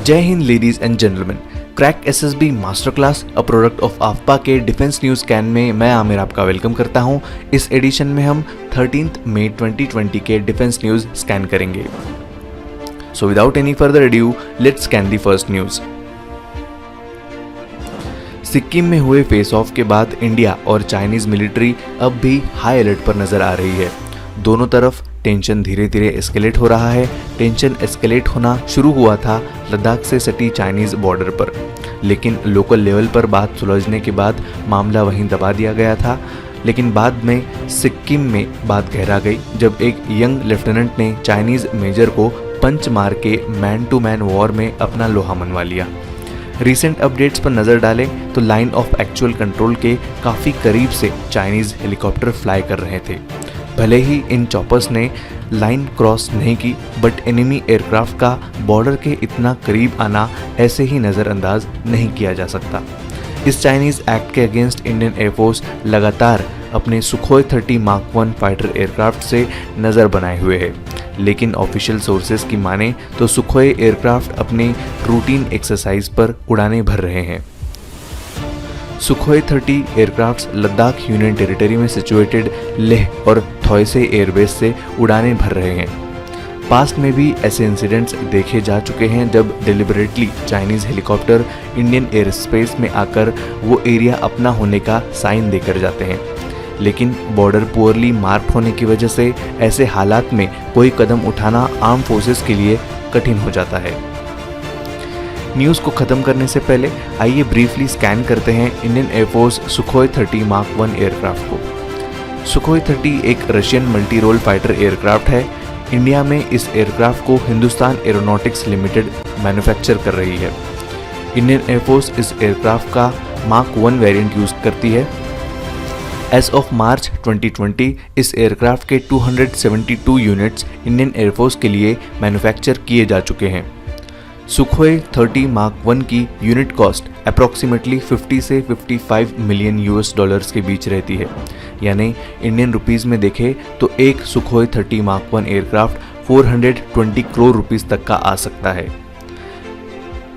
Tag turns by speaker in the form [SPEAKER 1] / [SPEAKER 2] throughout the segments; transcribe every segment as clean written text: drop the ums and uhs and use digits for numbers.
[SPEAKER 1] जय Hind ladies and gentleman. Crack SSB master class a product of Afpa के defence news can में मैं आमिर आपका वेलकम करता हूं। इस एडिशन में हम 13 मई 2020 के डिफेंस न्यूज स्कैन करेंगे। So without any further edu let's scan the first news. Sikkim में हुए फेस ऑफ के बाद इंडिया और चाइनीज मिलिट्री अब भी हाई अलर्ट पर नजर आ रही है। दोनों तरफ टेंशन धीरे धीरे एस्केलेट हो रहा है। टेंशन एस्केलेट होना शुरू हुआ था लद्दाख से सटी चाइनीज बॉर्डर पर, लेकिन लोकल लेवल पर बात सुलझने के बाद मामला वहीं दबा दिया गया था। लेकिन बाद में सिक्किम में बात गहरा गई जब एक यंग लेफ्टिनेंट ने चाइनीज मेजर को पंच मार के मैन टू मैन वॉर में अपना लोहा मनवा लिया। रिसेंट अपडेट्स पर नज़र डालें तो लाइन ऑफ एक्चुअल कंट्रोल के काफ़ी करीब से चाइनीज हेलीकॉप्टर फ्लाई कर रहे थे। भले ही इन चॉपर्स ने लाइन क्रॉस नहीं की, बट एनिमी एयरक्राफ्ट का बॉर्डर के इतना करीब आना ऐसे ही नज़रअंदाज नहीं किया जा सकता। इस चाइनीज एक्ट के अगेंस्ट इंडियन एयरफोर्स लगातार अपने सुखोई 30 मार्क 1 फाइटर एयरक्राफ्ट से नज़र बनाए हुए है, लेकिन ऑफिशियल सोर्सेज की माने तो सुखोई एयरक्राफ्ट अपनी रूटीन एक्सरसाइज पर उड़ानें भर रहे हैं। Sukhoi 30 aircrafts Ladakh union territory में सिचुएटेड लेह और थॉयसे एयरबेस से उड़ानें भर रहे हैं। पास्ट में भी ऐसे इंसिडेंट्स देखे जा चुके हैं जब deliberately Chinese helicopter Indian air space में आकर वो एरिया अपना होने का साइन देकर जाते हैं, लेकिन बॉर्डर पुअरली मार्क्ड होने की वजह से ऐसे हालात में कोई कदम उठाना आर्म फोर्सेस के लिए कठिन हो जाता है। न्यूज़ को ख़त्म करने से पहले आइए ब्रीफली स्कैन करते हैं Indian air force Sukhoi 30 mark 1 aircraft को। सुखोई 30 एक Russian multi role fighter aircraft है। इंडिया में इस एयरक्राफ्ट को हिंदुस्तान एरोनॉटिक्स लिमिटेड मैन्युफैक्चर कर रही है। इंडियन एयरफोर्स इस एयरक्राफ्ट का मार्क 1 वेरिएंट यूज़ करती है। एज ऑफ मार्च 2020 इस एयरक्राफ्ट के 272 यूनिट्स इंडियन एयरफोर्स के लिए मैन्युफैक्चर किए जा चुके हैं। सुखोई 30 मार्क 1 की यूनिट कॉस्ट अप्रॉक्सीमेटली 50 से 55 मिलियन यूएस डॉलर्स के बीच रहती है, यानी इंडियन रुपीस में देखें तो एक Sukhoi 30 mark 1 aircraft 420 crore rupees तक का आ सकता है।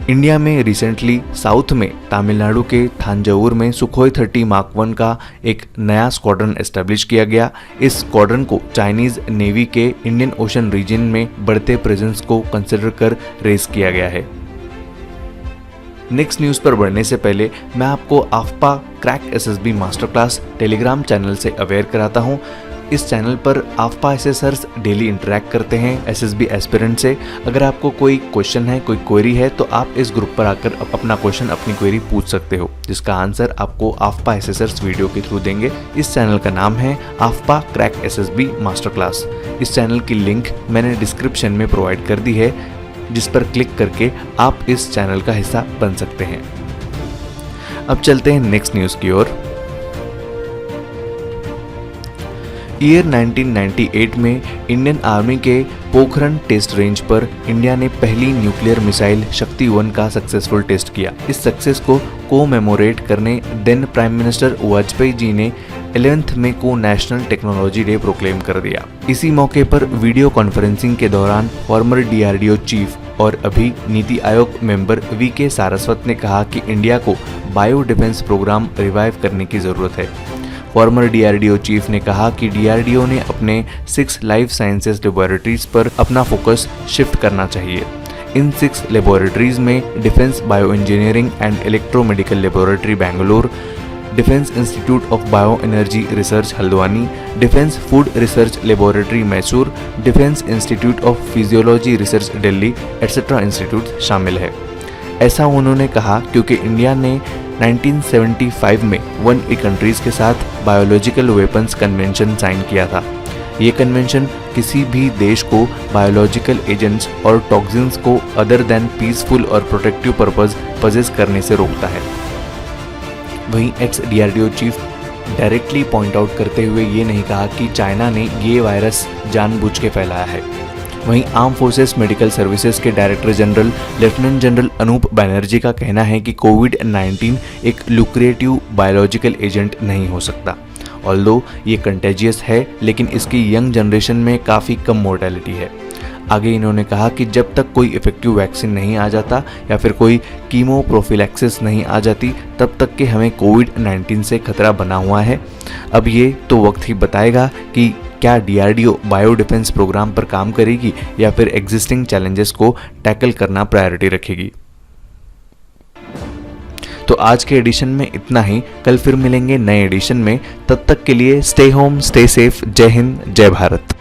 [SPEAKER 1] इंडिया में रिसेंटली साउथ में तमिलनाडु के थांजावुर में सुखोई 30 मार्क 1 का एक नया स्क्वाड्रन एस्टेब्लिश किया गया। इस स्क्वाड्रन को चाइनीज नेवी के इंडियन ओशन रीजन में बढ़ते प्रेजेंस को कंसिडर कर रेस किया गया है। नेक्स्ट न्यूज़ पर बढ़ने से पहले मैं आपको Afpa crack SSB master class telegram channel से अवेयर कराता हूँ। इस चैनल पर आफ्पा एसेसर्स डेली इंटरेक्ट करते हैं एसएसबी एस्पिरेंट से। अगर आपको कोई क्वेश्चन है, कोई क्वेरी है, तो आप इस ग्रुप पर आकर अपना क्वेश्चन, अपनी क्वेरी पूछ सकते हो, जिसका आंसर आपको आफ्पा एसेसर्स वीडियो के थ्रू देंगे। इस चैनल का नाम है आफ्पा क्रैक एसएसबी मास्टर क्लास। इस चैनल की लिंक मैंने डिस्क्रिप्शन में प्रोवाइड कर दी है, जिस पर क्लिक करके आप इस चैनल का हिस्सा बन सकते हैं। अब चलते हैं नेक्स्ट न्यूज़ की ओर। ईयर 1998 में इंडियन आर्मी के पोखरण टेस्ट रेंज पर इंडिया ने पहली न्यूक्लियर मिसाइल शक्ति 1 का सक्सेसफुल टेस्ट किया। इस सक्सेस को कोमेमोरेट करने then prime minister Vajpayee ji ने 11th मई को नेशनल टेक्नोलॉजी डे प्रोक्लेम कर दिया। इसी मौके पर वीडियो कॉन्फ्रेंसिंग के दौरान फॉर्मर डीआरडीओ चीफ और अभी नीति आयोग मेंबर वीके सारस्वत ने कहा कि इंडिया को बायो डिफेंस प्रोग्राम रिवाइव करने की जरूरत है। फॉर्मर डीआरडीओ चीफ ने कहा कि डीआरडीओ ने अपने 6 लाइफ साइंसेज लेबोरेटरीज पर अपना फोकस शिफ्ट करना चाहिए। इन 6 लेबोरेटरीज में defence bio engineering and electromedical laboratory Bengaluru, defence institute of bio energy research Haldwani, defence food research laboratory Mysore, defence institute of physiology research Delhi etcetera institute शामिल है। ऐसा उन्होंने कहा क्योंकि इंडिया ने 1975 में 1 कंट्रीज के साथ बायोलॉजिकल वेपन्स कन्वेंशन साइन किया था। ये कन्वेंशन किसी भी देश को बायोलॉजिकल एजेंट्स और टॉक्सिन्स को अदर देन पीसफुल और प्रोटेक्टिव पर्पस पजेस करने से रोकता है। वहीं x DRDO chief directly point out करते हुए ये नहीं कहा कि चाइना ने ये वायरस जानबूझ के फैलाया है। वहीं आर्म फोर्सेस मेडिकल सर्विसेज के director general lieutenant general Anup Banerjee का कहना है कि कोविड-19 एक लुक्रेटिव बायोलॉजिकल एजेंट नहीं हो सकता। ऑल्दो ये कंटेजियस है, लेकिन इसकी यंग जनरेशन में काफ़ी कम मोर्टेलिटी है। आगे इन्होंने कहा कि जब तक कोई इफेक्टिव वैक्सीन नहीं आ जाता या फिर कोई कीमो प्रोफिलैक्सिस नहीं आ जाती तब तक के हमें कोविड-19 से खतरा बना हुआ है। अब ये तो वक्त ही बताएगा कि क्या DRDO बायो डिफेंस प्रोग्राम पर काम करेगी या फिर एग्जिस्टिंग चैलेंजेस को टैकल करना प्रायोरिटी रखेगी। तो आज के एडिशन में इतना ही, कल फिर मिलेंगे नए एडिशन में। तब तक के लिए स्टे होम, स्टे सेफ। जय हिंद, जय भारत।